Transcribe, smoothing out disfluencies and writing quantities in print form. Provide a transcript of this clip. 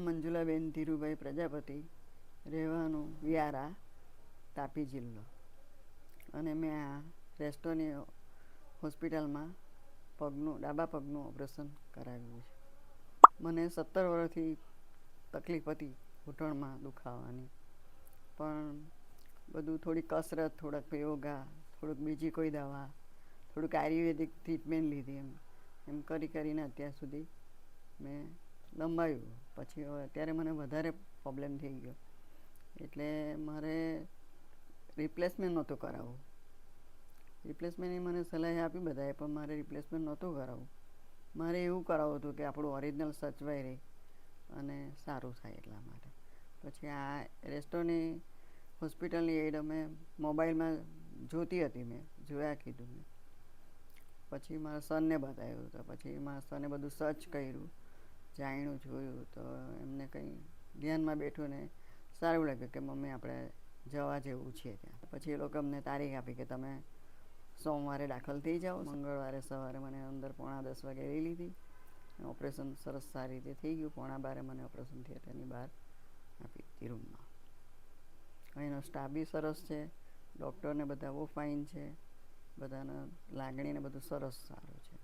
મંજુલાબેન ધીરુભાઈ પ્રજાપતિ, રહેવાનું વ્યારા, તાપી જિલ્લો. અને મેં આ રેસ્ટોની હોસ્પિટલમાં ડાબા પગનું ઓપરેશન કરાવ્યું છે. મને 17 વર્ષથી તકલીફ હતી ઘૂંટણમાં દુખાવાની, પણ બધું થોડી કસરત, થોડાક યોગા, થોડુંક બીજી કોઈ દવા, થોડુંક આયુર્વેદિક ટ્રીટમેન્ટ લીધી, એમ કરીને અત્યાર સુધી મેં લંબાવ્યું. પછી હવે અત્યારે મને વધારે પ્રોબ્લેમ થઈ ગયો, એટલે મારે રિપ્લેસમેન્ટ નહોતું કરાવવું. રિપ્લેસમેન્ટની મને સલાહ આપી બધાએ, પણ મારે રિપ્લેસમેન્ટ નહોતું કરાવવું. મારે એવું કરાવવું હતું કે આપણું ઓરિજિનલ સચવાઈ રહે અને સારું થાય. એટલા માટે પછી આ રેસ્ટોની હોસ્પિટલની એડ અમે મોબાઈલમાં જોતી હતી, મેં જોયા કીધું મેં પછી મારા સનને બતાવ્યું. તો પછી મારા સને બધું સર્ચ કર્યું, જાણ્યું, જોયું, તો એમને કંઈ ધ્યાનમાં બેઠું ને સારું લાગ્યું કે મમ્મી આપણે જવા જેવું છે ત્યાં. પછી એ લોકો અમને તારીખ આપી કે તમે સોમવારે દાખલ થઈ જાઓ. મંગળવારે સવારે મને અંદર 9:45 વાગે લઈ લીધી. ઓપરેશન સરસ સારી રીતે થઈ ગયું. 11:15 મને ઓપરેશન થિયેટરની બહાર આપી દીધી રૂમમાં. અહીંનો સ્ટાફ બી સરસ છે, ડૉક્ટરને બધા બહુ ફાઇન છે, બધાને લાગણીને બધું સરસ સારું છે.